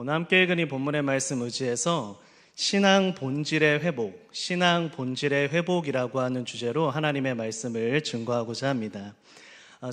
오늘 함께 읽은 이 본문의 말씀 의지해서 신앙 본질의 회복, 신앙 본질의 회복이라고 하는 주제로 하나님의 말씀을 증거하고자 합니다.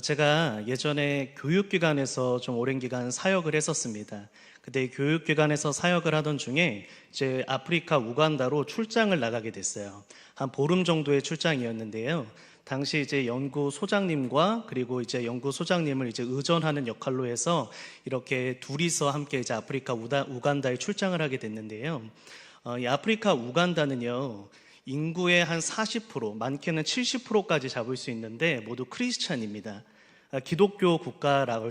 제가 예전에 교육기관에서 좀 오랜 기간 사역을 했었습니다. 그때 교육기관에서 사역을 하던 중에 이제 아프리카 우간다로 출장을 나가게 됐어요. 한 보름 정도의 출장이었는데요. 당시 이제 연구 소장님과 그리고 이제 연구 소장님을 이제 의전하는 역할로 해서 이렇게 둘이서 함께 이제 아프리카 우간다에 출장을 하게 됐는데요. 이 아프리카 우간다는요, 인구의 한 40%, 많게는 70%까지 잡을 수 있는데 모두 크리스찬입니다. 기독교 국가라고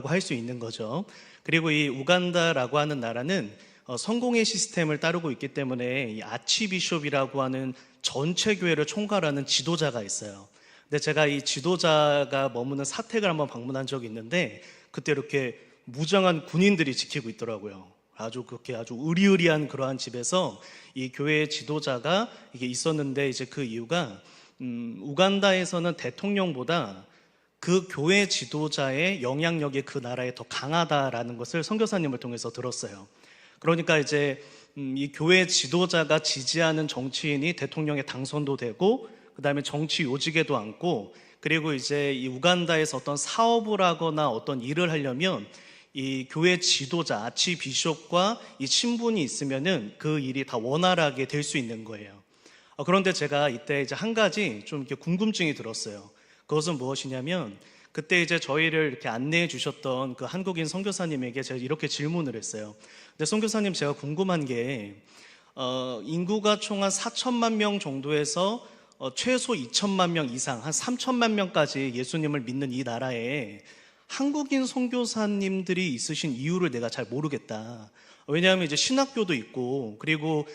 할 수 있는 거죠. 그리고 이 우간다라고 하는 나라는 성공의 시스템을 따르고 있기 때문에 이 아치비숍이라고 하는 전체 교회를 총괄하는 지도자가 있어요. 근데 제가 이 지도자가 머무는 사택을 한번 방문한 적이 있는데 그때 이렇게 무장한 군인들이 지키고 있더라고요. 아주 의리의리한 그러한 집에서 이 교회의 지도자가 이게 있었는데, 이제 그 이유가 우간다에서는 대통령보다 그 교회 지도자의 영향력이 그 나라에 더 강하다라는 것을 선교사님을 통해서 들었어요. 그러니까 이제 이 교회 지도자가 지지하는 정치인이 대통령에 당선도 되고, 그 다음에 정치 요직에도 앉고, 그리고 이제 이 우간다에서 어떤 사업을 하거나 어떤 일을 하려면 이 교회 지도자, 아치비숍과 이 친분이 있으면은 그 일이 다 원활하게 될 수 있는 거예요. 그런데 제가 이때 이제 한 가지 좀 이렇게 궁금증이 들었어요. 그것은 무엇이냐면, 그때 이제 저희를 이렇게 안내해 주셨던 그 한국인 선교사님에게 제가 이렇게 질문을 했어요. 근데 선교사님, 제가 궁금한 게 인구가 총 한 4천만 명 정도에서 최소 2천만 명 이상, 한 3천만 명까지 예수님을 믿는 이 나라에 한국인 선교사님들이 있으신 이유를 내가 잘 모르겠다. 왜냐하면 이제 신학교도 있고, 그리고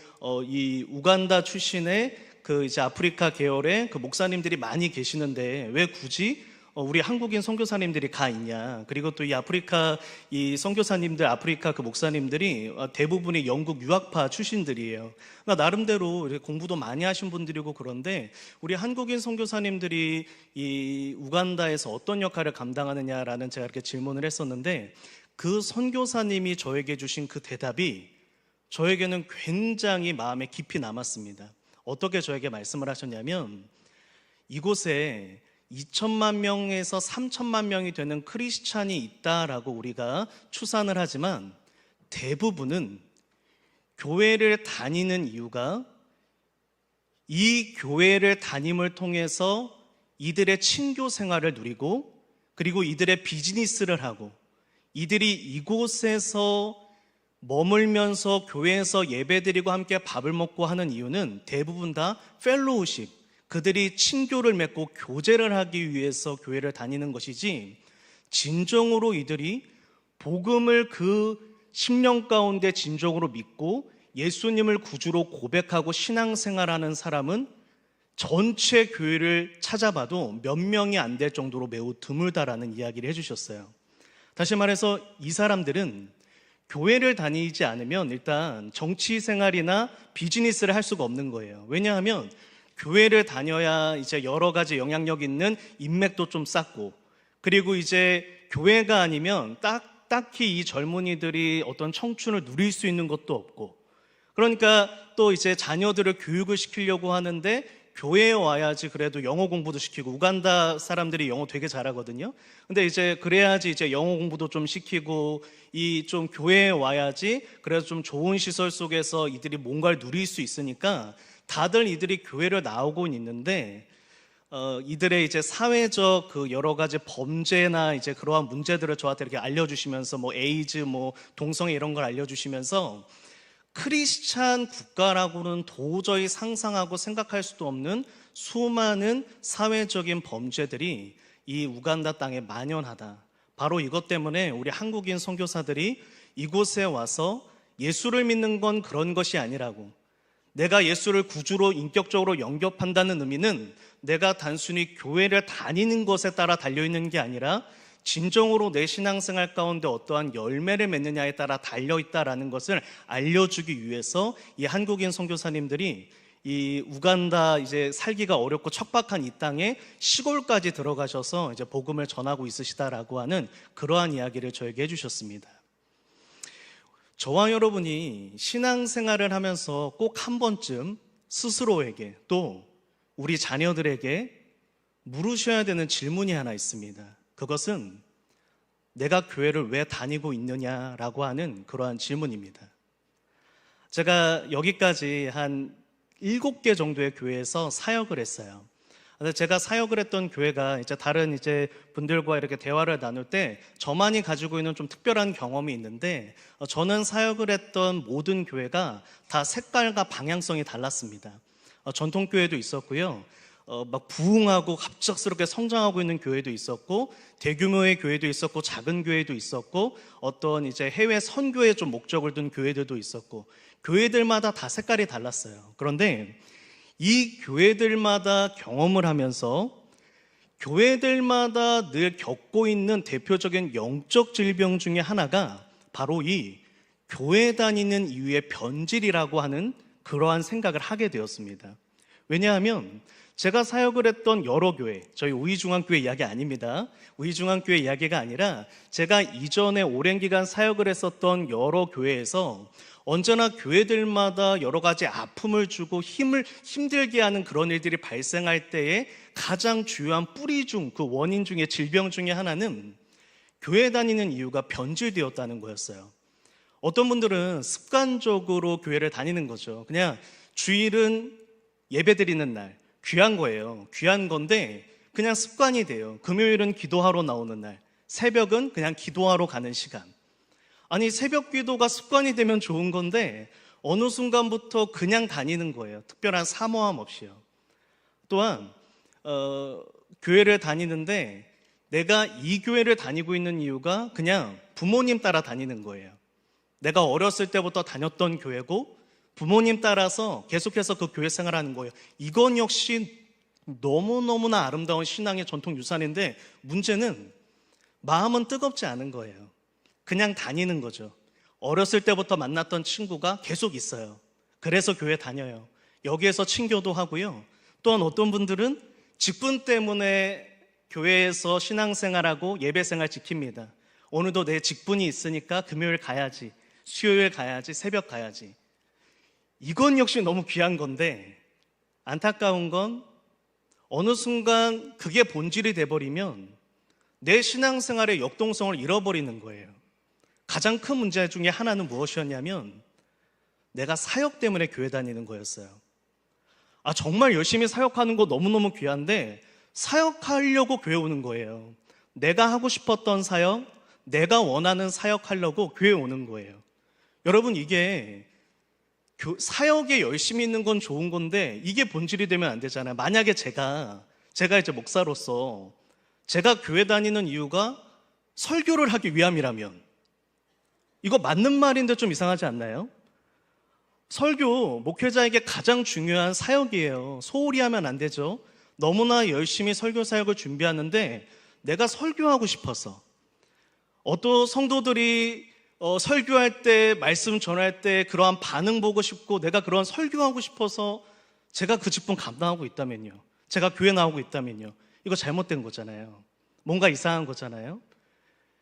이 우간다 출신의 그 이제 아프리카 계열의 그 목사님들이 많이 계시는데 왜 굳이 우리 한국인 선교사님들이 가 있냐. 그리고 또 이 아프리카 이 선교사님들, 아프리카 그 목사님들이 대부분이 영국 유학파 출신들이에요. 그러니까 나름대로 공부도 많이 하신 분들이고, 그런데 우리 한국인 선교사님들이 이 우간다에서 어떤 역할을 감당하느냐라는 제가 이렇게 질문을 했었는데, 그 선교사님이 저에게 주신 그 대답이 저에게는 굉장히 마음에 깊이 남았습니다. 어떻게 저에게 말씀을 하셨냐면, 이곳에 2천만 명에서 3천만 명이 되는 크리스찬이 있다라고 우리가 추산을 하지만 대부분은 교회를 다니는 이유가 이 교회를 다님을 통해서 이들의 친교 생활을 누리고, 그리고 이들의 비즈니스를 하고, 이들이 이곳에서 머물면서 교회에서 예배드리고 함께 밥을 먹고 하는 이유는 대부분 다 펠로우십, 그들이 친교를 맺고 교제를 하기 위해서 교회를 다니는 것이지, 진정으로 이들이 복음을 그 10년 가운데 진정으로 믿고 예수님을 구주로 고백하고 신앙생활하는 사람은 전체 교회를 찾아봐도 몇 명이 안 될 정도로 매우 드물다라는 이야기를 해주셨어요. 다시 말해서 이 사람들은 교회를 다니지 않으면 일단 정치 생활이나 비즈니스를 할 수가 없는 거예요. 왜냐하면 교회를 다녀야 이제 여러 가지 영향력 있는 인맥도 좀 쌓고, 그리고 이제 교회가 아니면 딱히 이 젊은이들이 어떤 청춘을 누릴 수 있는 것도 없고, 그러니까 또 이제 자녀들을 교육을 시키려고 하는데 교회에 와야지 그래도 영어 공부도 시키고, 우간다 사람들이 영어 되게 잘하거든요. 근데 이제 그래야지 이제 영어 공부도 좀 시키고, 이 좀 교회에 와야지 그래서 좀 좋은 시설 속에서 이들이 뭔가를 누릴 수 있으니까 다들 이들이 교회를 나오고 있는데, 이들의 이제 사회적 그 여러 가지 범죄나 이제 그러한 문제들을 저한테 이렇게 알려주시면서, 뭐 에이즈, 뭐 동성애 이런 걸 알려주시면서, 크리스찬 국가라고는 도저히 상상하고 생각할 수도 없는 수많은 사회적인 범죄들이 이 우간다 땅에 만연하다. 바로 이것 때문에 우리 한국인 선교사들이 이곳에 와서 예수를 믿는 건 그런 것이 아니라고, 내가 예수를 구주로 인격적으로 영접한다는 의미는 내가 단순히 교회를 다니는 것에 따라 달려있는 게 아니라 진정으로 내 신앙생활 가운데 어떠한 열매를 맺느냐에 따라 달려있다라는 것을 알려주기 위해서 이 한국인 선교사님들이 이 우간다 이제 살기가 어렵고 척박한 이 땅에 시골까지 들어가셔서 이제 복음을 전하고 있으시다라고 하는 그러한 이야기를 저에게 해주셨습니다. 저와 여러분이 신앙생활을 하면서 꼭 한 번쯤 스스로에게 또 우리 자녀들에게 물으셔야 되는 질문이 하나 있습니다. 그것은 내가 교회를 왜 다니고 있느냐라고 하는 그러한 질문입니다. 제가 여기까지 한 7개 정도의 교회에서 사역을 했어요. 근데 제가 사역을 했던 교회가 이제 다른 분들과 이렇게 대화를 나눌 때 저만이 가지고 있는 좀 특별한 경험이 있는데, 저는 사역을 했던 모든 교회가 다 색깔과 방향성이 달랐습니다. 전통교회도 있었고요. 막 부흥하고 갑작스럽게 성장하고 있는 교회도 있었고, 대규모의 교회도 있었고, 작은 교회도 있었고, 어떤 해외 선교에 좀 목적을 둔 교회들도 있었고, 교회들마다 다 색깔이 달랐어요. 그런데 이 교회들마다 경험을 하면서 교회들마다 늘 겪고 있는 대표적인 영적 질병 중에 하나가 바로 이 교회 다니는 이유의 변질이라고 하는 그러한 생각을 하게 되었습니다. 왜냐하면 제가 사역을 했던 여러 교회, 저희 우이중앙교회 이야기 아닙니다. 우이중앙교회 이야기가 아니라 제가 이전에 오랜 기간 사역을 했었던 여러 교회에서 언제나 교회들마다 여러 가지 아픔을 주고 힘들게 하는 그런 일들이 발생할 때에 가장 주요한 뿌리 중, 그 원인 중에 질병 중에 하나는 교회 다니는 이유가 변질되었다는 거였어요. 어떤 분들은 습관적으로 교회를 다니는 거죠. 그냥 주일은 예배 드리는 날, 귀한 거예요. 귀한 건데 그냥 습관이 돼요. 금요일은 기도하러 나오는 날, 새벽은 그냥 기도하러 가는 시간. 아니, 새벽 기도가 습관이 되면 좋은 건데 어느 순간부터 그냥 다니는 거예요. 특별한 사모함 없이요. 또한 교회를 다니는데 내가 이 교회를 다니고 있는 이유가 그냥 부모님 따라 다니는 거예요. 내가 어렸을 때부터 다녔던 교회고 부모님 따라서 계속해서 그 교회 생활하는 거예요. 이건 역시 너무너무나 아름다운 신앙의 전통 유산인데 문제는 마음은 뜨겁지 않은 거예요. 그냥 다니는 거죠. 어렸을 때부터 만났던 친구가 계속 있어요. 그래서 교회 다녀요. 여기에서 친교도 하고요. 또한 어떤 분들은 직분 때문에 교회에서 신앙생활하고 예배생활 지킵니다. 오늘도 내 직분이 있으니까 금요일 가야지, 수요일 가야지, 새벽 가야지. 이건 역시 너무 귀한 건데 안타까운 건 어느 순간 그게 본질이 돼버리면 내 신앙생활의 역동성을 잃어버리는 거예요. 가장 큰 문제 중에 하나는 무엇이었냐면 내가 사역 때문에 교회 다니는 거였어요. 정말 열심히 사역하는 거 너무너무 귀한데 사역하려고 교회 오는 거예요. 내가 하고 싶었던 사역, 내가 원하는 사역하려고 교회 오는 거예요. 여러분, 이게 사역에 열심히 있는 건 좋은 건데 이게 본질이 되면 안 되잖아요. 만약에 제가 목사로서 제가 교회 다니는 이유가 설교를 하기 위함이라면 이거 맞는 말인데 좀 이상하지 않나요? 설교, 목회자에게 가장 중요한 사역이에요. 소홀히 하면 안 되죠. 너무나 열심히 설교 사역을 준비하는데 내가 설교하고 싶어서, 어떤 성도들이 설교할 때, 말씀 전할 때 그러한 반응 보고 싶고 내가 그런 설교하고 싶어서 제가 그 직분 감당하고 있다면요, 제가 교회 나오고 있다면요, 이거 잘못된 거잖아요. 뭔가 이상한 거잖아요.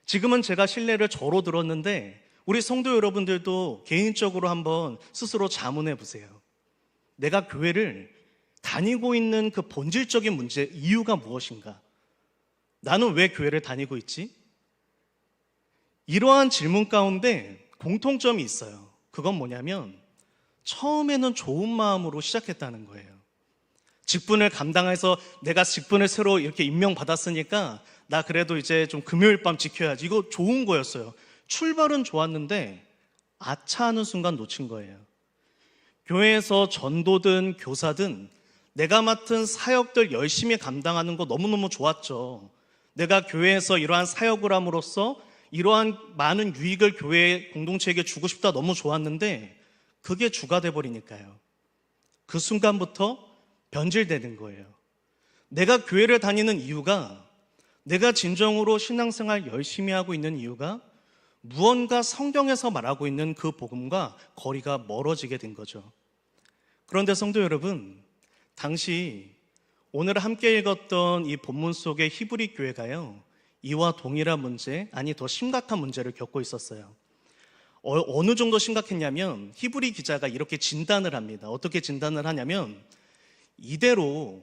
지금은 제가 신뢰를 저로 들었는데 우리 성도 여러분들도 개인적으로 한번 스스로 자문해 보세요. 내가 교회를 다니고 있는 그 본질적인 문제, 이유가 무엇인가? 나는 왜 교회를 다니고 있지? 이러한 질문 가운데 공통점이 있어요. 그건 뭐냐면 처음에는 좋은 마음으로 시작했다는 거예요. 직분을 감당해서 내가 직분을 새로 이렇게 임명받았으니까 나 그래도 이제 좀 금요일 밤 지켜야지. 이거 좋은 거였어요. 출발은 좋았는데 아차 하는 순간 놓친 거예요. 교회에서 전도든 교사든 내가 맡은 사역들 열심히 감당하는 거 너무너무 좋았죠. 내가 교회에서 이러한 사역을 함으로써 이러한 많은 유익을 교회 공동체에게 주고 싶다, 너무 좋았는데 그게 주가 돼버리니까요. 그 순간부터 변질되는 거예요. 내가 교회를 다니는 이유가, 내가 진정으로 신앙생활 열심히 하고 있는 이유가 무언가 성경에서 말하고 있는 그 복음과 거리가 멀어지게 된 거죠. 그런데 성도 여러분, 당시 오늘 함께 읽었던 이 본문 속의 히브리 교회가요, 이와 동일한 문제, 아니 더 심각한 문제를 겪고 있었어요. 어느 정도 심각했냐면 히브리 기자가 이렇게 진단을 합니다. 어떻게 진단을 하냐면 이대로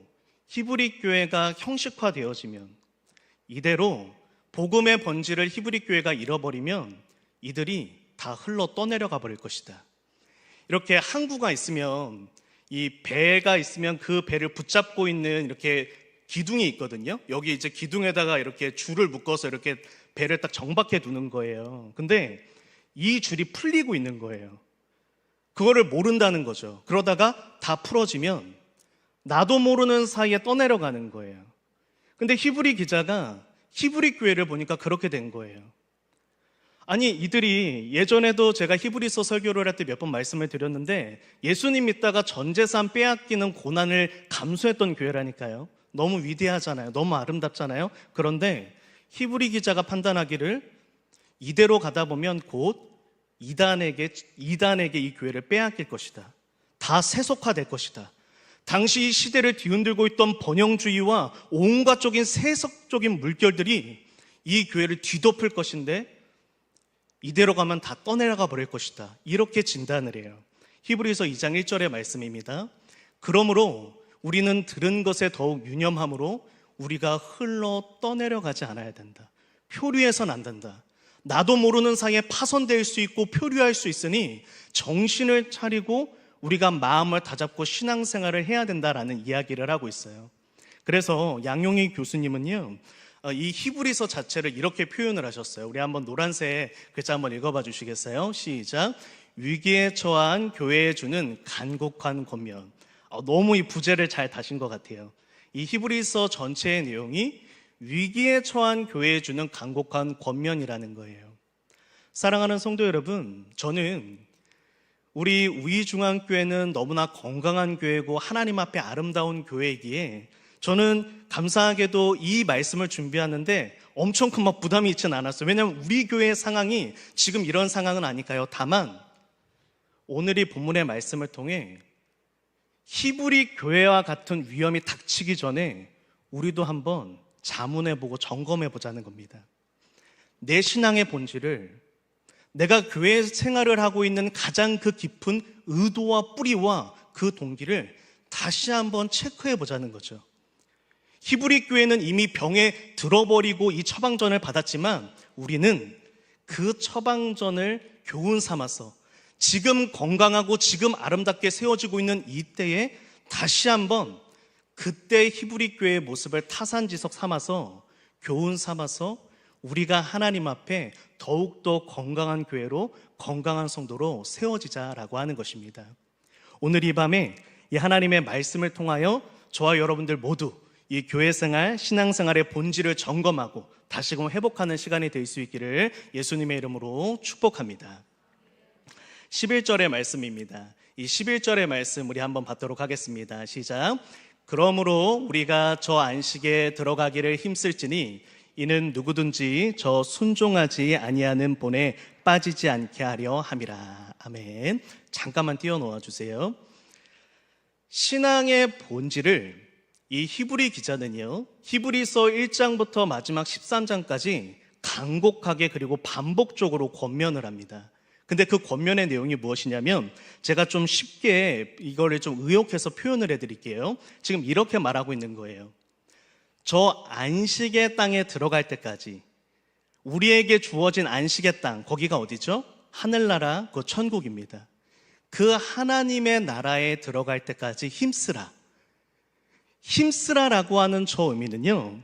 히브리 교회가 형식화되어지면, 이대로 복음의 본질을 히브리 교회가 잃어버리면 이들이 다 흘러 떠내려가 버릴 것이다. 이렇게 항구가 있으면, 이 배가 있으면 그 배를 붙잡고 있는 이렇게 기둥이 있거든요. 여기 이제 기둥에다가 이렇게 줄을 묶어서 이렇게 배를 딱 정박해 두는 거예요. 근데 이 줄이 풀리고 있는 거예요. 그거를 모른다는 거죠. 그러다가 다 풀어지면 나도 모르는 사이에 떠내려가는 거예요. 근데 히브리 기자가 히브리 교회를 보니까 그렇게 된 거예요. 아니, 이들이 예전에도 제가 히브리서 설교를 할 때 몇 번 말씀을 드렸는데 예수님 믿다가 전 재산 빼앗기는 고난을 감수했던 교회라니까요. 너무 위대하잖아요. 너무 아름답잖아요. 그런데 히브리 기자가 판단하기를 이대로 가다 보면 곧 이단에게 이 교회를 빼앗길 것이다. 다 세속화될 것이다. 당시 이 시대를 뒤흔들고 있던 번영주의와 온갖 적인 세속적인 물결들이 이 교회를 뒤덮을 것인데 이대로 가면 다 떠내려가 버릴 것이다. 이렇게 진단을 해요. 히브리서 2장 1절의 말씀입니다. 그러므로 우리는 들은 것에 더욱 유념함으로 우리가 흘러 떠내려가지 않아야 된다. 표류해서는 안 된다. 나도 모르는 사이에 파손될 수 있고 표류할 수 있으니 정신을 차리고 우리가 마음을 다잡고 신앙생활을 해야 된다라는 이야기를 하고 있어요. 그래서 양용희 교수님은요, 이 히브리서 자체를 이렇게 표현을 하셨어요. 우리 한번 노란색 글자 한번 읽어봐 주시겠어요? 시작. 위기에 처한 교회에 주는 간곡한 권면. 너무 이 부제를 잘 다신 것 같아요. 이 히브리서 전체의 내용이 위기에 처한 교회에 주는 간곡한 권면이라는 거예요. 사랑하는 성도 여러분, 저는 우리 우이중앙교회는 너무나 건강한 교회고 하나님 앞에 아름다운 교회이기에 저는 감사하게도 이 말씀을 준비하는데 엄청 큰 부담이 있지는 않았어요. 왜냐하면 우리 교회의 상황이 지금 이런 상황은 아니까요. 다만 오늘 이 본문의 말씀을 통해 히브리 교회와 같은 위험이 닥치기 전에 우리도 한번 자문해보고 점검해보자는 겁니다. 내 신앙의 본질을, 내가 교회 생활을 하고 있는 가장 그 깊은 의도와 뿌리와 그 동기를 다시 한번 체크해보자는 거죠. 히브리 교회는 이미 병에 들어버리고 이 처방전을 받았지만 우리는 그 처방전을 교훈 삼아서 지금 건강하고 지금 아름답게 세워지고 있는 이때에 다시 한번 그때 히브리 교회의 모습을 타산지석 삼아서 교훈 삼아서 우리가 하나님 앞에 더욱더 건강한 교회로, 건강한 성도로 세워지자라고 하는 것입니다. 오늘 이 밤에 이 하나님의 말씀을 통하여 저와 여러분들 모두 이 교회생활, 신앙생활의 본질을 점검하고 다시금 회복하는 시간이 될 수 있기를 예수님의 이름으로 축복합니다. 11절의 말씀입니다. 이 11절의 말씀 우리 한번 받도록 하겠습니다. 시작. 그러므로 우리가 저 안식에 들어가기를 힘쓸지니 이는 누구든지 저 순종하지 아니하는 본에 빠지지 않게 하려 함이라. 아멘. 잠깐만 띄워놓아 주세요. 신앙의 본질을 이 히브리 기자는요, 히브리서 1장부터 마지막 13장까지 간곡하게 그리고 반복적으로 권면을 합니다. 근데 그 권면의 내용이 무엇이냐면 제가 좀 쉽게 이거를 좀 의역해서 표현을 해드릴게요. 지금 이렇게 말하고 있는 거예요. 저 안식의 땅에 들어갈 때까지 우리에게 주어진 안식의 땅, 거기가 어디죠? 하늘나라, 그 천국입니다. 그 하나님의 나라에 들어갈 때까지 힘쓰라. 힘쓰라라고 하는 저 의미는요,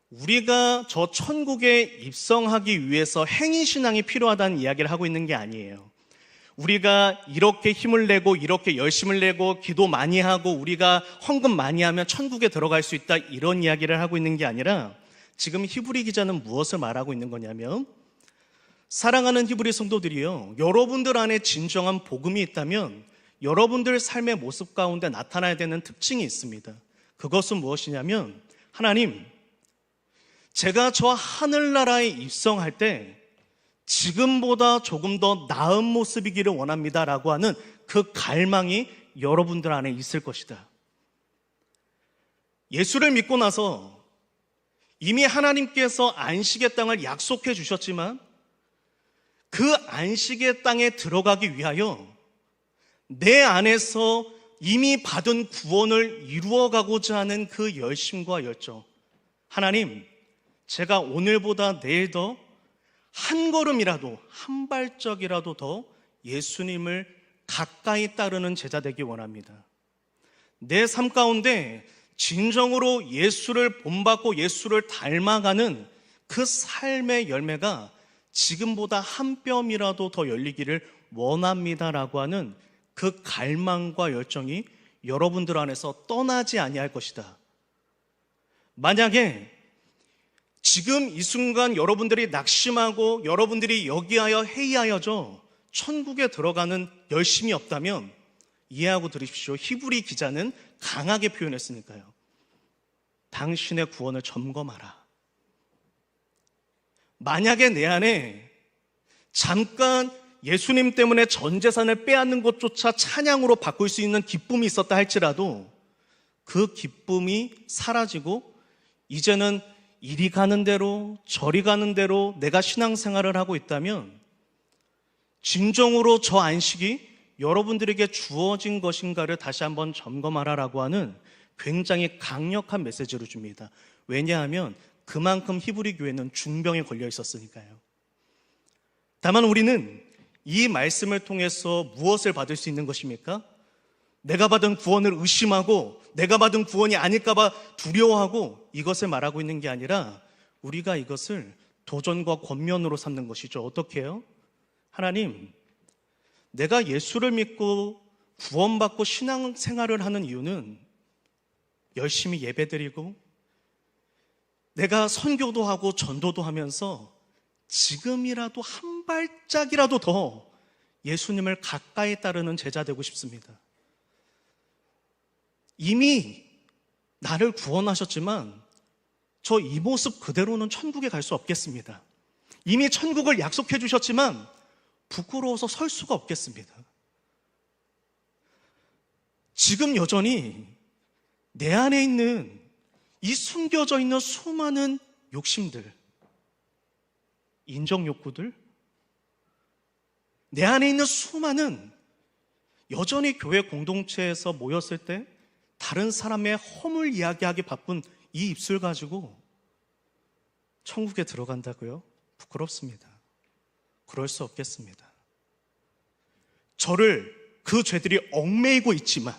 우리가 저 천국에 입성하기 위해서 행위신앙이 필요하다는 이야기를 하고 있는 게 아니에요. 우리가 이렇게 힘을 내고 이렇게 열심을 내고 기도 많이 하고 우리가 헌금 많이 하면 천국에 들어갈 수 있다, 이런 이야기를 하고 있는 게 아니라 지금 히브리 기자는 무엇을 말하고 있는 거냐면, 사랑하는 히브리 성도들이요, 여러분들 안에 진정한 복음이 있다면 여러분들 삶의 모습 가운데 나타나야 되는 특징이 있습니다. 그것은 무엇이냐면, 하나님, 제가 저 하늘나라에 입성할 때 지금보다 조금 더 나은 모습이기를 원합니다 라고 하는 그 갈망이 여러분들 안에 있을 것이다. 예수를 믿고 나서 이미 하나님께서 안식의 땅을 약속해 주셨지만 그 안식의 땅에 들어가기 위하여 내 안에서 이미 받은 구원을 이루어가고자 하는 그 열심과 열정. 하나님, 제가 오늘보다 내일 더 한 걸음이라도, 한 발짝이라도 더 예수님을 가까이 따르는 제자 되기 원합니다. 내 삶 가운데 진정으로 예수를 본받고 예수를 닮아가는 그 삶의 열매가 지금보다 한 뼘이라도 더 열리기를 원합니다라고 하는 그 갈망과 열정이 여러분들 안에서 떠나지 아니할 것이다. 만약에 지금 이 순간 여러분들이 낙심하고 여러분들이 여기하여 회의하여져 천국에 들어가는 열심이 없다면 이해하고 들으십시오. 히브리 기자는 강하게 표현했으니까요. 당신의 구원을 점검하라. 만약에 내 안에 잠깐 예수님 때문에 전 재산을 빼앗는 것조차 찬양으로 바꿀 수 있는 기쁨이 있었다 할지라도 그 기쁨이 사라지고 이제는 이리 가는 대로 저리 가는 대로 내가 신앙생활을 하고 있다면 진정으로 저 안식이 여러분들에게 주어진 것인가를 다시 한번 점검하라라고 하는 굉장히 강력한 메시지를 줍니다. 왜냐하면 그만큼 히브리 교회는 중병에 걸려 있었으니까요. 다만 우리는 이 말씀을 통해서 무엇을 받을 수 있는 것입니까? 내가 받은 구원을 의심하고 내가 받은 구원이 아닐까봐 두려워하고 이것을 말하고 있는 게 아니라 우리가 이것을 도전과 권면으로 삼는 것이죠. 어떻게 해요? 하나님, 내가 예수를 믿고 구원받고 신앙생활을 하는 이유는 열심히 예배드리고 내가 선교도 하고 전도도 하면서 지금이라도 한 발짝이라도 더 예수님을 가까이 따르는 제자 되고 싶습니다. 이미 나를 구원하셨지만 저 이 모습 그대로는 천국에 갈 수 없겠습니다. 이미 천국을 약속해 주셨지만 부끄러워서 설 수가 없겠습니다. 지금 여전히 내 안에 있는 이 숨겨져 있는 수많은 욕심들, 인정 욕구들, 내 안에 있는 수많은 여전히 교회 공동체에서 모였을 때 다른 사람의 허물 이야기하기 바쁜 이 입술 가지고 천국에 들어간다고요? 부끄럽습니다. 그럴 수 없겠습니다. 저를 그 죄들이 얽매이고 있지만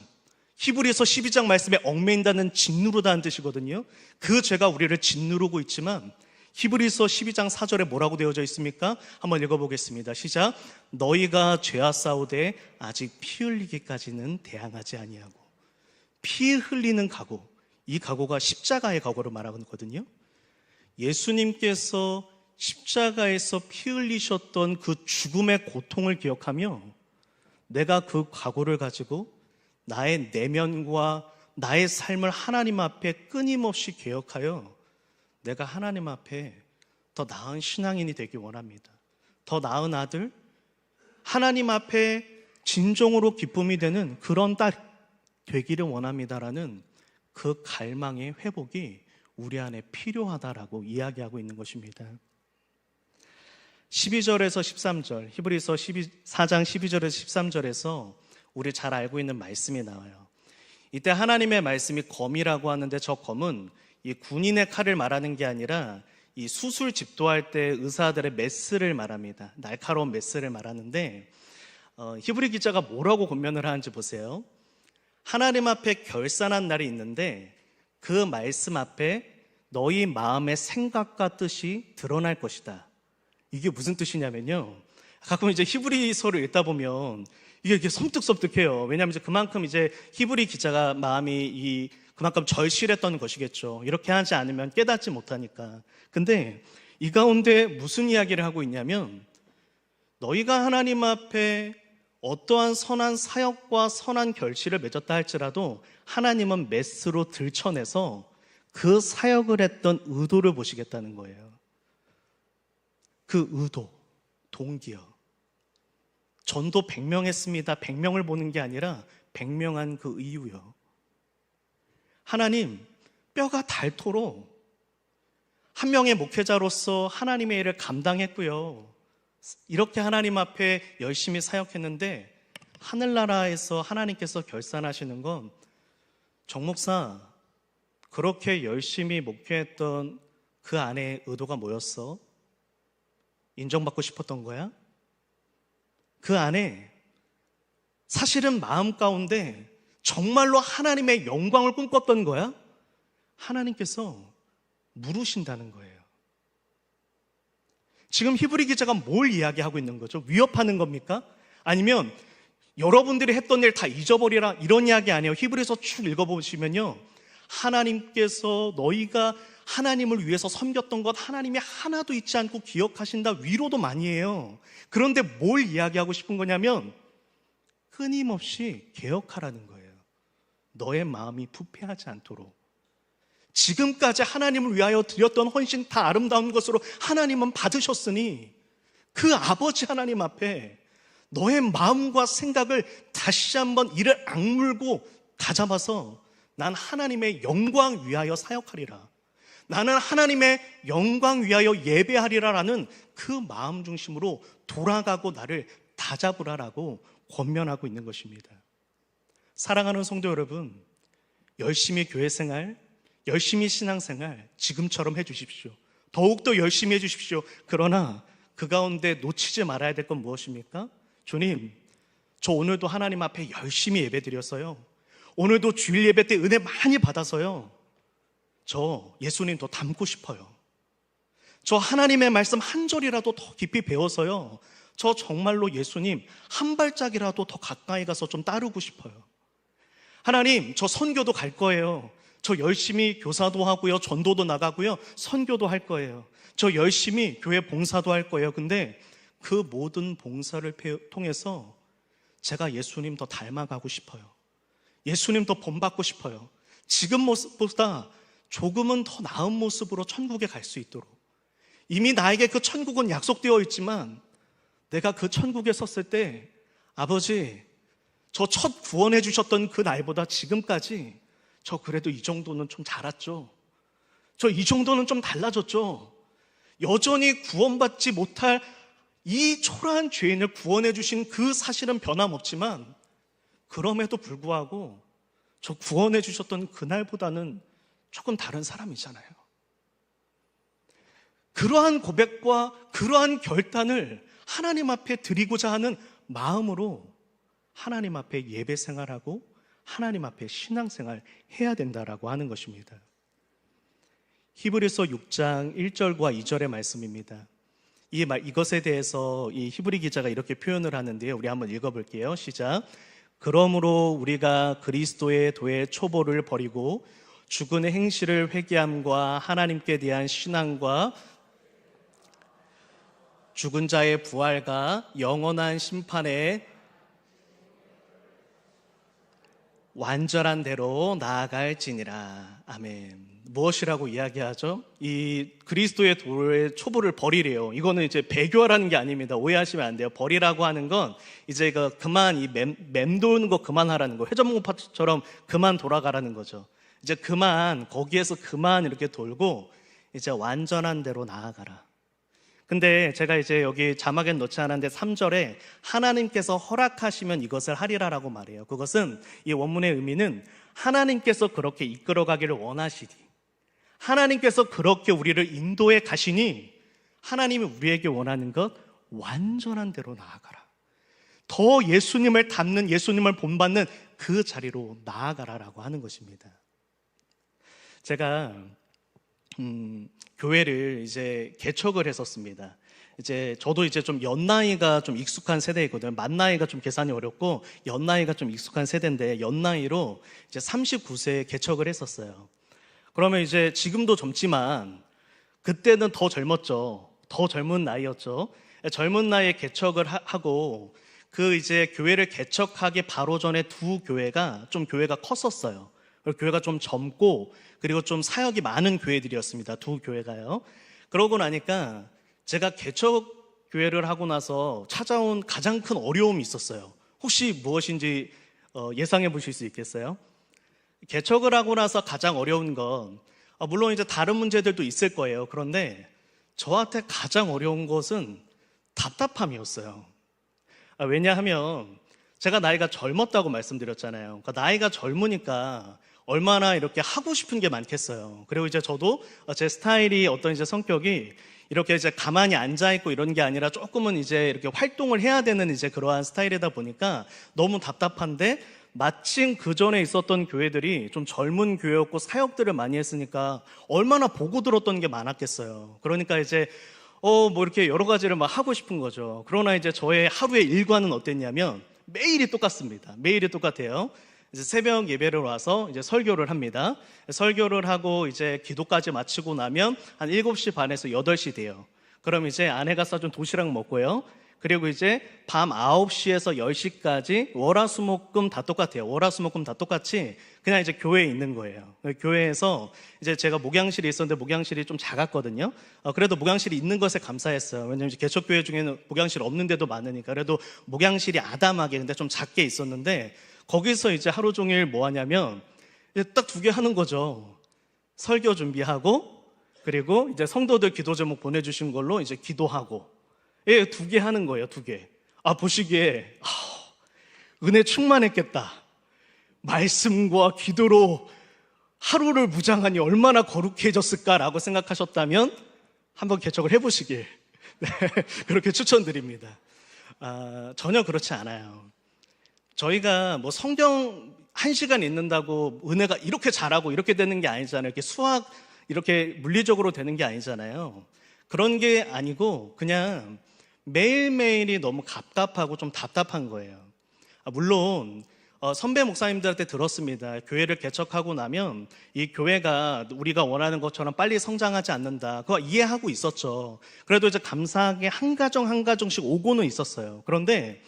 히브리서 12장 말씀에 얽매인다는 짓누르다는 뜻이거든요. 그 죄가 우리를 짓누르고 있지만 히브리서 12장 4절에 뭐라고 되어져 있습니까? 한번 읽어보겠습니다. 시작. 너희가 죄와 싸우되 아직 피 흘리기까지는 대항하지 아니하고. 피 흘리는 각오, 이 각오가 십자가의 각오를 말하거든요. 예수님께서 십자가에서 피 흘리셨던 그 죽음의 고통을 기억하며 내가 그 각오를 가지고 나의 내면과 나의 삶을 하나님 앞에 끊임없이 개혁하여 내가 하나님 앞에 더 나은 신앙인이 되기 원합니다. 더 나은 아들, 하나님 앞에 진정으로 기쁨이 되는 그런 딸 되기를 원합니다라는 그 갈망의 회복이 우리 안에 필요하다라고 이야기하고 있는 것입니다. 12절에서 13절, 히브리서 4장 12절에서 13절에서 우리 잘 알고 있는 말씀이 나와요. 이때 하나님의 말씀이 검이라고 하는데 저 검은 이 군인의 칼을 말하는 게 아니라 이 수술 집도할 때 의사들의 메스를 말합니다. 날카로운 메스를 말하는데 히브리 기자가 뭐라고 권면을 하는지 보세요. 하나님 앞에 결산한 날이 있는데 그 말씀 앞에 너희 마음의 생각과 뜻이 드러날 것이다. 이게 무슨 뜻이냐면요. 가끔 이제 히브리서를 읽다 보면 이게 섬뜩섬뜩해요. 왜냐하면 이제 그만큼 이제 히브리 기자가 마음이 그만큼 절실했던 것이겠죠. 이렇게 하지 않으면 깨닫지 못하니까. 근데 이 가운데 무슨 이야기를 하고 있냐면 너희가 하나님 앞에 어떠한 선한 사역과 선한 결실을 맺었다 할지라도 하나님은 메스로 들춰내서 그 사역을 했던 의도를 보시겠다는 거예요. 그 의도, 동기요. 전도 100명 했습니다. 100명을 보는 게 아니라 100명한 그 이유요. 하나님, 뼈가 닳도록 한 명의 목회자로서 하나님의 일을 감당했고요. 이렇게 하나님 앞에 열심히 사역했는데 하늘나라에서 하나님께서 결산하시는 건 정 목사, 그렇게 열심히 목회했던 그 안에 의도가 뭐였어? 인정받고 싶었던 거야? 그 안에 사실은 마음 가운데 정말로 하나님의 영광을 꿈꿨던 거야? 하나님께서 물으신다는 거예요. 지금 히브리 기자가 뭘 이야기하고 있는 거죠? 위협하는 겁니까? 아니면 여러분들이 했던 일 다 잊어버리라, 이런 이야기 아니에요. 히브리서 쭉 읽어보시면요, 하나님께서 너희가 하나님을 위해서 섬겼던 것 하나님이 하나도 잊지 않고 기억하신다, 위로도 많이 해요. 그런데 뭘 이야기하고 싶은 거냐면 끊임없이 개혁하라는 거예요. 너의 마음이 부패하지 않도록. 지금까지 하나님을 위하여 드렸던 헌신 다 아름다운 것으로 하나님은 받으셨으니 그 아버지 하나님 앞에 너의 마음과 생각을 다시 한번 이를 악물고 다잡아서 난 하나님의 영광 위하여 사역하리라, 나는 하나님의 영광 위하여 예배하리라라는 그 마음 중심으로 돌아가고 나를 다잡으라라고 권면하고 있는 것입니다. 사랑하는 성도 여러분, 열심히 교회 생활, 열심히 신앙생활 지금처럼 해주십시오. 더욱더 열심히 해주십시오. 그러나 그 가운데 놓치지 말아야 될 건 무엇입니까? 주님, 저 오늘도 하나님 앞에 열심히 예배드렸어요. 오늘도 주일 예배 때 은혜 많이 받아서요, 저 예수님 더 닮고 싶어요. 저 하나님의 말씀 한 절이라도 더 깊이 배워서요, 저 정말로 예수님 한 발짝이라도 더 가까이 가서 좀 따르고 싶어요. 하나님, 저 선교도 갈 거예요. 저 열심히 교사도 하고요, 전도도 나가고요, 선교도 할 거예요. 저 열심히 교회 봉사도 할 거예요. 근데 그 모든 봉사를 통해서 제가 예수님 더 닮아가고 싶어요. 예수님 더 본받고 싶어요. 지금 모습보다 조금은 더 나은 모습으로 천국에 갈 수 있도록. 이미 나에게 그 천국은 약속되어 있지만 내가 그 천국에 섰을 때, 아버지, 저 첫 구원해 주셨던 그 날보다 지금까지 저 그래도 이 정도는 좀 자랐죠. 저 이 정도는 좀 달라졌죠. 여전히 구원받지 못할 이 초라한 죄인을 구원해 주신 그 사실은 변함없지만 그럼에도 불구하고 저 구원해 주셨던 그날보다는 조금 다른 사람이잖아요. 그러한 고백과 그러한 결단을 하나님 앞에 드리고자 하는 마음으로 하나님 앞에 예배 생활하고 하나님 앞에 신앙생활 해야 된다라고 하는 것입니다. 히브리서 6장 1절과 2절의 말씀입니다. 이것에 대해서 이 히브리 기자가 이렇게 표현을 하는데요, 우리 한번 읽어볼게요. 시작. 그러므로 우리가 그리스도의 도의 초보를 버리고 죽은 행실을 회개함과 하나님께 대한 신앙과 죽은 자의 부활과 영원한 심판에 완전한 대로 나아갈지니라. 아멘. 무엇이라고 이야기하죠? 이 그리스도의 도의 초보를 버리래요. 이거는 이제 배교하라는 게 아닙니다. 오해하시면 안 돼요. 버리라고 하는 건 이제 그만 이 맴도는 거 그만하라는 거, 회전목마처럼 그만 돌아가라는 거죠. 이제 그만, 거기에서 그만 이렇게 돌고 이제 완전한 대로 나아가라. 근데 제가 이제 여기 자막엔 넣지 않았는데 3절에 하나님께서 허락하시면 이것을 하리라라고 말해요. 그것은, 이 원문의 의미는 하나님께서 그렇게 이끌어가기를 원하시니, 하나님께서 그렇게 우리를 인도해 가시니 하나님이 우리에게 원하는 것, 완전한 대로 나아가라. 더 예수님을 닮는, 예수님을 본받는 그 자리로 나아가라라고 하는 것입니다. 제가 교회를 이제 개척을 했었습니다. 이제 저도 이제 좀 연나이가 좀 익숙한 세대이거든요. 만나이가 좀 계산이 어렵고 연나이가 좀 익숙한 세대인데, 연나이로 이제 39세에 개척을 했었어요. 그러면 이제 지금도 젊지만 그때는 더 젊었죠. 더 젊은 나이였죠. 젊은 나이에 개척을 하고 그 이제 교회를 개척하기 바로 전에 두 교회가 좀 교회가 컸었어요. 교회가 좀 젊고 그리고 좀 사역이 많은 교회들이었습니다. 두 교회가요. 그러고 나니까 제가 개척 교회를 하고 나서 찾아온 가장 큰 어려움이 있었어요. 혹시 무엇인지 예상해 보실 수 있겠어요? 개척을 하고 나서 가장 어려운 건, 물론 이제 다른 문제들도 있을 거예요. 그런데 저한테 가장 어려운 것은 답답함이었어요. 왜냐하면 제가 나이가 젊었다고 말씀드렸잖아요. 그러니까 나이가 젊으니까 얼마나 이렇게 하고 싶은 게 많겠어요. 그리고 이제 저도 제 스타일이 어떤 이제 성격이 이렇게 이제 가만히 앉아 있고 이런 게 아니라 조금은 이제 이렇게 활동을 해야 되는 이제 그러한 스타일이다 보니까 너무 답답한데, 마침 그 전에 있었던 교회들이 좀 젊은 교회였고 사역들을 많이 했으니까 얼마나 보고 들었던 게 많았겠어요. 그러니까 이제 뭐 이렇게 여러 가지를 막 하고 싶은 거죠. 그러나 이제 저의 하루의 일과는 어땠냐면 매일이 똑같습니다. 매일이 똑같아요. 이제 새벽 예배를 와서 이제 설교를 합니다. 설교를 하고 이제 기도까지 마치고 나면 한 7시 반에서 8시 돼요. 그럼 이제 아내가 싸준 도시락 먹고요. 그리고 이제 밤 9시에서 10시까지 월화수목금 다 똑같아요. 월화수목금 다 똑같이 그냥 이제 교회에 있는 거예요. 교회에서 이제 제가 목양실이 있었는데 목양실이 좀 작았거든요. 그래도 목양실이 있는 것에 감사했어요. 왜냐면 개척교회 중에는 목양실 없는 데도 많으니까. 그래도 목양실이 아담하게 근데 좀 작게 있었는데, 거기서 이제 하루 종일 뭐 하냐면 딱 2개 하는 거죠. 설교 준비하고, 그리고 이제 성도들 기도 제목 보내주신 걸로 이제 기도하고, 2개 하는 거예요. 2개. 보시기에 은혜 충만했겠다. 말씀과 기도로 하루를 무장하니 얼마나 거룩해졌을까라고 생각하셨다면 한번 개척을 해보시길 그렇게 추천드립니다. 전혀 그렇지 않아요. 저희가 뭐 성경 1시간 읽는다고 은혜가 이렇게 잘하고 이렇게 되는 게 아니잖아요. 이렇게 수학 이렇게 물리적으로 되는 게 아니잖아요. 그런 게 아니고 그냥 매일매일이 너무 갑갑하고 좀 답답한 거예요. 물론 선배 목사님들한테 들었습니다. 교회를 개척하고 나면 이 교회가 우리가 원하는 것처럼 빨리 성장하지 않는다. 그거 이해하고 있었죠. 그래도 이제 감사하게 한 가정 한 가정씩 오고는 있었어요. 그런데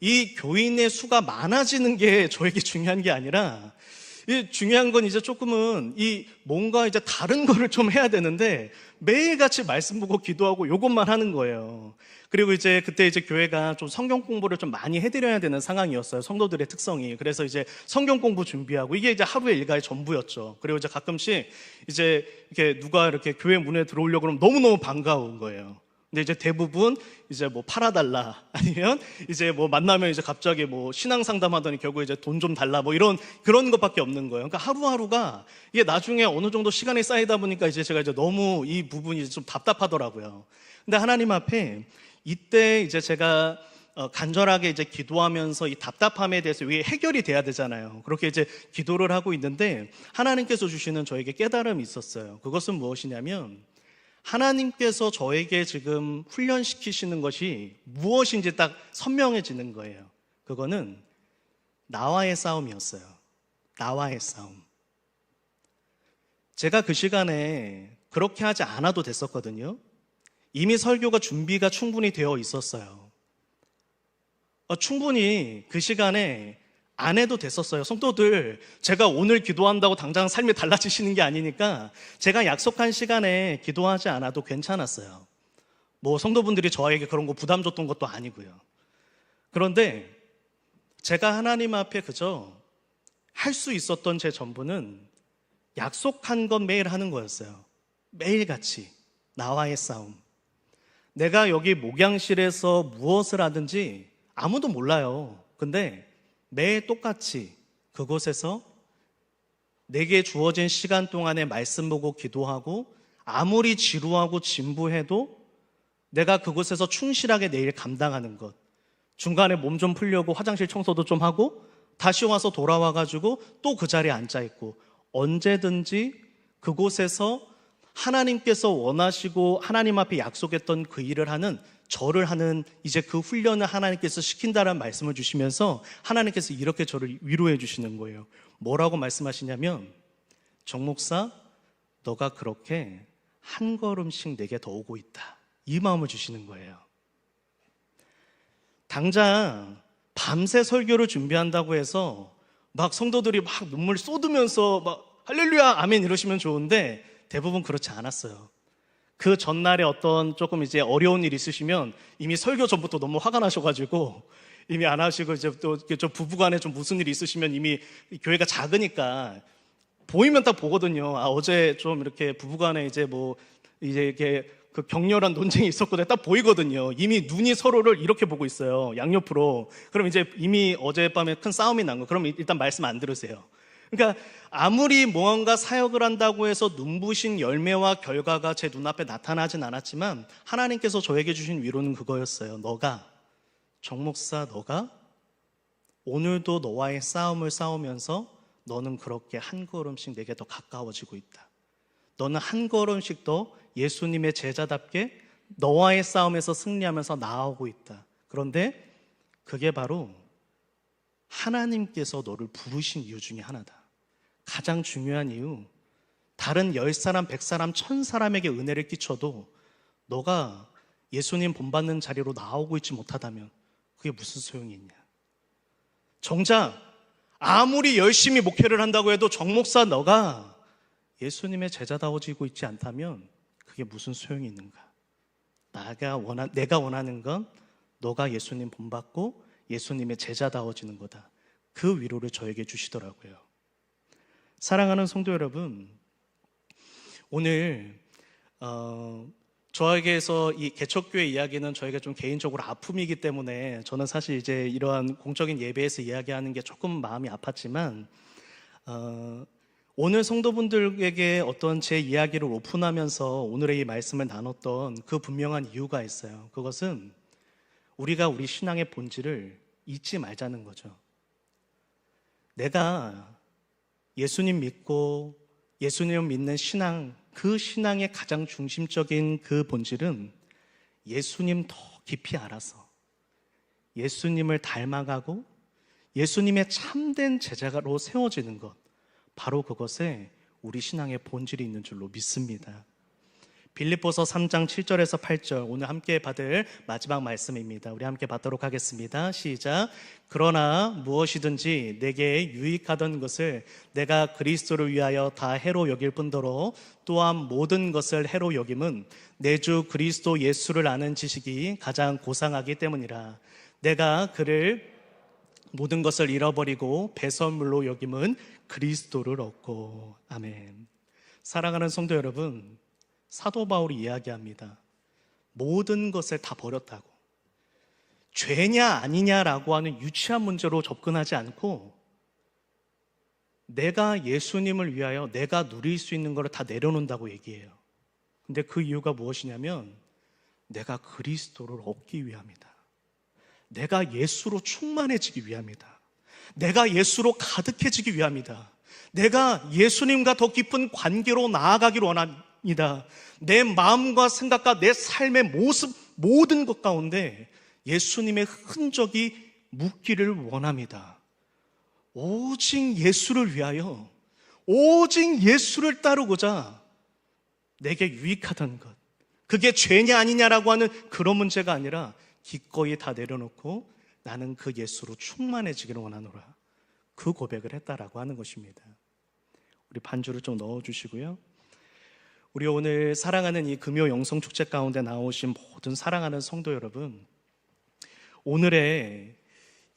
이 교인의 수가 많아지는 게 저에게 중요한 게 아니라, 중요한 건 이제 조금은 이 뭔가 이제 다른 거를 좀 해야 되는데 매일같이 말씀 보고 기도하고 요것만 하는 거예요. 그리고 이제 그때 이제 교회가 좀 성경 공부를 좀 많이 해드려야 되는 상황이었어요. 성도들의 특성이. 그래서 이제 성경 공부 준비하고 이게 이제 하루의 일과의 전부였죠. 그리고 이제 가끔씩 이제 이렇게 누가 이렇게 교회 문에 들어오려고 그러면 너무너무 반가운 거예요. 근데 이제 대부분 이제 뭐 팔아달라, 아니면 이제 뭐 만나면 이제 갑자기 뭐 신앙 상담하더니 결국 이제 돈 좀 달라, 뭐 그런 것밖에 없는 거예요. 그러니까 하루하루가 이게 나중에 어느 정도 시간이 쌓이다 보니까 이제 제가 이제 너무 이 부분이 좀 답답하더라고요. 근데 하나님 앞에 이때 이제 제가 간절하게 이제 기도하면서 이 답답함에 대해서 이게 해결이 돼야 되잖아요. 그렇게 이제 기도를 하고 있는데 하나님께서 주시는 저에게 깨달음이 있었어요. 그것은 무엇이냐면, 하나님께서 저에게 지금 훈련시키시는 것이 무엇인지 딱 선명해지는 거예요. 그거는 나와의 싸움이었어요. 나와의 싸움. 제가 그 시간에 그렇게 하지 않아도 됐었거든요. 이미 설교가 준비가 충분히 되어 있었어요. 충분히 그 시간에 안 해도 됐었어요. 성도들, 제가 오늘 기도한다고 당장 삶이 달라지시는 게 아니니까 제가 약속한 시간에 기도하지 않아도 괜찮았어요. 뭐 성도분들이 저에게 그런 거 부담 줬던 것도 아니고요. 그런데 제가 하나님 앞에 그저 할 수 있었던 제 전부는 약속한 건 매일 하는 거였어요. 매일같이 나와의 싸움. 내가 여기 목양실에서 무엇을 하든지 아무도 몰라요. 근데 매일 똑같이 그곳에서 내게 주어진 시간 동안에 말씀 보고 기도하고, 아무리 지루하고 진부해도 내가 그곳에서 충실하게 내 일 감당하는 것, 중간에 몸 좀 풀려고 화장실 청소도 좀 하고 다시 와서 돌아와가지고 또 그 자리에 앉아있고, 언제든지 그곳에서 하나님께서 원하시고 하나님 앞에 약속했던 그 일을 하는, 저를 하는 이제 그 훈련을 하나님께서 시킨다라는 말씀을 주시면서 하나님께서 이렇게 저를 위로해 주시는 거예요. 뭐라고 말씀하시냐면, 정목사, 너가 그렇게 한 걸음씩 내게 더 오고 있다, 이 마음을 주시는 거예요. 당장 밤새 설교를 준비한다고 해서 막 성도들이 막 눈물 쏟으면서 막 할렐루야 아멘 이러시면 좋은데 대부분 그렇지 않았어요. 그 전날에 어떤 조금 이제 어려운 일 있으시면 이미 설교 전부터 너무 화가 나셔가지고 이미 안 하시고, 이제 또 좀 부부간에 좀 무슨 일이 있으시면 이미 교회가 작으니까 보이면 딱 보거든요. 어제 좀 이렇게 부부간에 이제 뭐 이제 이렇게 그 격렬한 논쟁이 있었거든요. 딱 보이거든요. 이미 눈이 서로를 이렇게 보고 있어요. 양옆으로. 그럼 이제 이미 어젯밤에 큰 싸움이 난 거. 그럼 일단 말씀 안 들으세요. 그러니까 아무리 무언가 사역을 한다고 해서 눈부신 열매와 결과가 제 눈앞에 나타나진 않았지만 하나님께서 저에게 주신 위로는 그거였어요. 정 목사 너가 오늘도 너와의 싸움을 싸우면서 너는 그렇게 한 걸음씩 내게 더 가까워지고 있다. 너는 한 걸음씩 더 예수님의 제자답게 너와의 싸움에서 승리하면서 나아오고 있다. 그런데 그게 바로 하나님께서 너를 부르신 이유 중에 하나다. 가장 중요한 이유, 다른 10사람, 100사람, 1000사람에게 은혜를 끼쳐도 너가 예수님 본받는 자리로 나오고 있지 못하다면 그게 무슨 소용이 있냐. 정작 아무리 열심히 목회를 한다고 해도 정목사 너가 예수님의 제자다워지고 있지 않다면 그게 무슨 소용이 있는가. 내가 원하는 건 너가 예수님 본받고 예수님의 제자다워지는 거다. 그 위로를 저에게 주시더라고요. 사랑하는 성도 여러분, 오늘 저에게서 이 개척교회 이야기는 저에게 좀 개인적으로 아픔이기 때문에 저는 사실 이제 이러한 공적인 예배에서 이야기하는 게 조금 마음이 아팠지만 오늘 성도분들에게 어떤 제 이야기를 오픈하면서 오늘의 이 말씀을 나눴던 그 분명한 이유가 있어요. 그것은 우리가 우리 신앙의 본질을 잊지 말자는 거죠. 내가 예수님 믿고 예수님 믿는 신앙, 그 신앙의 가장 중심적인 그 본질은 예수님 더 깊이 알아서 예수님을 닮아가고 예수님의 참된 제자로 세워지는 것, 바로 그것에 우리 신앙의 본질이 있는 줄로 믿습니다. 빌립보서 3장 7절에서 8절, 오늘 함께 받을 마지막 말씀입니다. 우리 함께 받도록 하겠습니다. 시작. 그러나 무엇이든지 내게 유익하던 것을 내가 그리스도를 위하여 다 해로 여길 뿐더러 또한 모든 것을 해로 여김은 내 주 그리스도 예수를 아는 지식이 가장 고상하기 때문이라. 내가 그를 모든 것을 잃어버리고 배설물로 여김은 그리스도를 얻고. 아멘. 사랑하는 성도 여러분, 사도 바울이 이야기합니다. 모든 것을 다 버렸다고. 죄냐 아니냐라고 하는 유치한 문제로 접근하지 않고 내가 예수님을 위하여 내가 누릴 수 있는 것을 다 내려놓는다고 얘기해요. 근데 그 이유가 무엇이냐면 내가 그리스도를 얻기 위함이다. 내가 예수로 충만해지기 위함이다. 내가 예수로 가득해지기 위함이다. 내가 예수님과 더 깊은 관계로 나아가기를 원합니다. 내 마음과 생각과 내 삶의 모습 모든 것 가운데 예수님의 흔적이 묻기를 원합니다. 오직 예수를 위하여, 오직 예수를 따르고자 내게 유익하던 것, 그게 죄냐 아니냐라고 하는 그런 문제가 아니라 기꺼이 다 내려놓고 나는 그 예수로 충만해지기를 원하노라, 그 고백을 했다라고 하는 것입니다. 우리 반주를 좀 넣어주시고요. 우리 오늘 사랑하는 이 금요 영성축제 가운데 나오신 모든 사랑하는 성도 여러분, 오늘의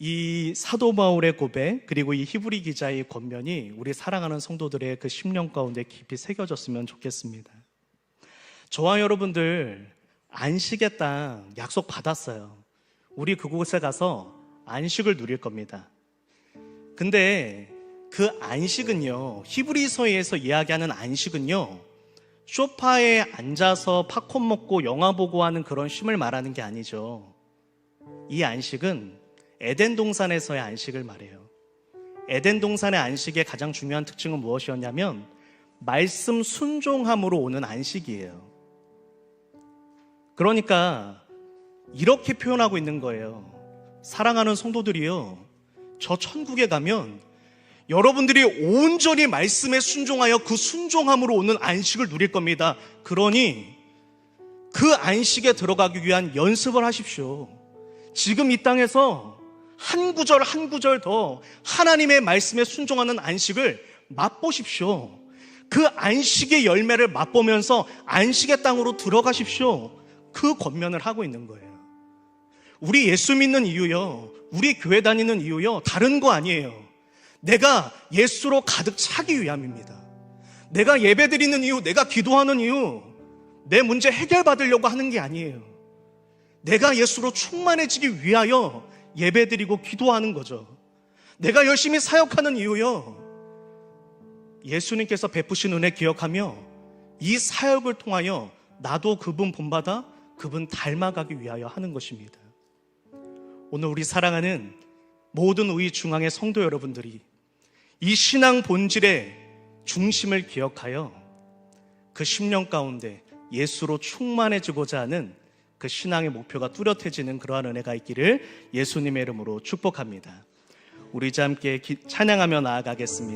이 사도 바울의 고백 그리고 이 히브리 기자의 권면이 우리 사랑하는 성도들의 그 심령 가운데 깊이 새겨졌으면 좋겠습니다. 저와 여러분들 안식의 땅 약속 받았어요. 우리 그곳에 가서 안식을 누릴 겁니다. 근데 그 안식은요, 히브리서에서 이야기하는 안식은요, 소파에 앉아서 팝콘 먹고 영화 보고 하는 그런 쉼을 말하는 게 아니죠. 이 안식은 에덴 동산에서의 안식을 말해요. 에덴 동산의 안식의 가장 중요한 특징은 무엇이었냐면 말씀 순종함으로 오는 안식이에요. 그러니까 이렇게 표현하고 있는 거예요. 사랑하는 성도들이요, 저 천국에 가면 여러분들이 온전히 말씀에 순종하여 그 순종함으로 오는 안식을 누릴 겁니다. 그러니 그 안식에 들어가기 위한 연습을 하십시오. 지금 이 땅에서 한 구절 한 구절 더 하나님의 말씀에 순종하는 안식을 맛보십시오. 그 안식의 열매를 맛보면서 안식의 땅으로 들어가십시오. 그 권면을 하고 있는 거예요. 우리 예수 믿는 이유요, 우리 교회 다니는 이유요, 다른 거 아니에요. 내가 예수로 가득 차기 위함입니다. 내가 예배드리는 이유, 내가 기도하는 이유, 내 문제 해결받으려고 하는 게 아니에요. 내가 예수로 충만해지기 위하여 예배드리고 기도하는 거죠. 내가 열심히 사역하는 이유요, 예수님께서 베푸신 은혜 기억하며 이 사역을 통하여 나도 그분 본받아 그분 닮아가기 위하여 하는 것입니다. 오늘 우리 사랑하는 모든 우리 중앙의 성도 여러분들이 이 신앙 본질의 중심을 기억하여 그 10년 가운데 예수로 충만해지고자 하는 그 신앙의 목표가 뚜렷해지는 그러한 은혜가 있기를 예수님의 이름으로 축복합니다. 우리 이제 함께 찬양하며 나아가겠습니다.